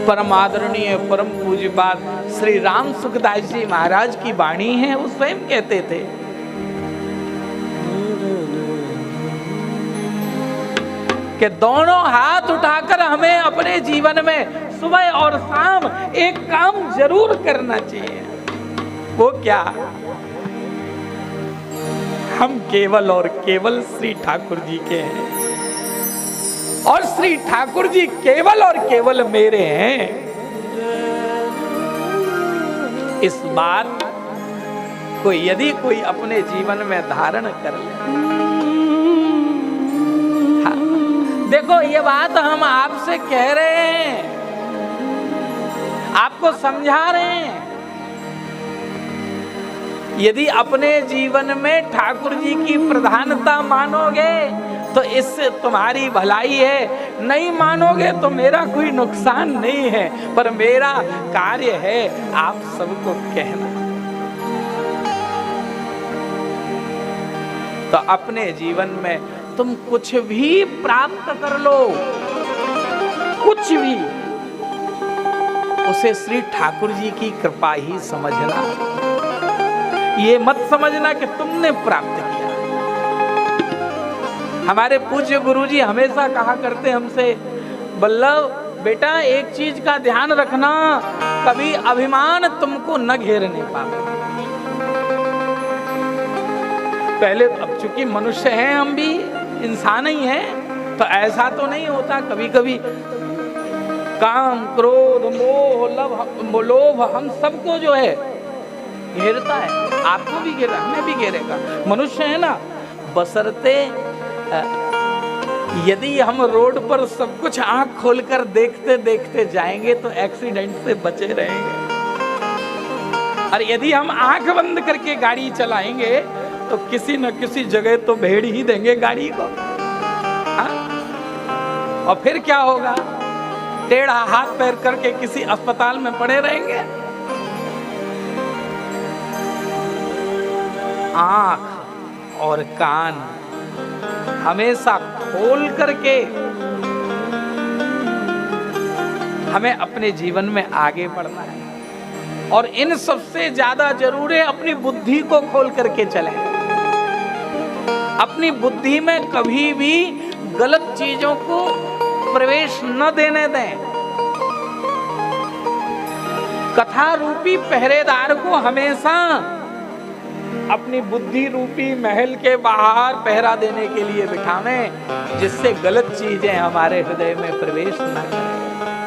परम आदरणीय परम पूज्यपाद श्री राम सुखदास जी महाराज की वाणी है। वो स्वयं कहते थे कि दोनों हाथ उठाकर हमें अपने जीवन में सुबह और शाम एक काम जरूर करना चाहिए। वो क्या? हम केवल और केवल श्री ठाकुर जी के हैं और श्री ठाकुर जी केवल और केवल मेरे हैं। इस बात को यदि कोई अपने जीवन में धारण कर ले, हाँ, देखो ये बात हम आपसे कह रहे हैं, आपको समझा रहे हैं। यदि अपने जीवन में ठाकुर जी की प्रधानता मानोगे तो इससे तुम्हारी भलाई है, नहीं मानोगे तो मेरा कोई नुकसान नहीं है, पर मेरा कार्य है आप सबको कहना। तो अपने जीवन में तुम कुछ भी प्राप्त कर लो, कुछ भी, उसे श्री ठाकुर जी की कृपा ही समझना। ये मत समझना कि तुमने प्राप्त किया। हमारे पूज्य गुरुजी हमेशा कहा करते हमसे, बल्लभ बेटा एक चीज का ध्यान रखना, कभी अभिमान तुमको न घेरने पावे। पहले अब चूंकि मनुष्य हैं, हम भी इंसान ही हैं, तो ऐसा तो नहीं होता, कभी कभी काम क्रोध मोह लोभ हम सबको जो है घेरता है। आपको भी घेरा, हमें भी घेरेगा, मनुष्य है ना। बशर्ते यदि हम रोड पर सब कुछ आंख खोलकर देखते देखते जाएंगे तो एक्सीडेंट से बचे रहेंगे, और यदि हम आंख बंद करके गाड़ी चलाएंगे तो किसी न किसी जगह तो भेड़ ही देंगे गाड़ी को। हाँ? और फिर क्या होगा? टेढ़ा हाथ पैर करके किसी अस्पताल में पड़े रहेंगे। आंख और कान हमेशा खोल करके हमें अपने जीवन में आगे बढ़ना है, और इन सबसे ज्यादा जरूरी है अपनी बुद्धि को खोल करके चलें। अपनी बुद्धि में कभी भी गलत चीजों को प्रवेश न देने दें। कथा रूपी पहरेदार को हमेशा अपनी बुद्धि रूपी महल के बाहर पहरा देने के लिए बिठावें, जिससे गलत चीजें हमारे हृदय में प्रवेश न करें।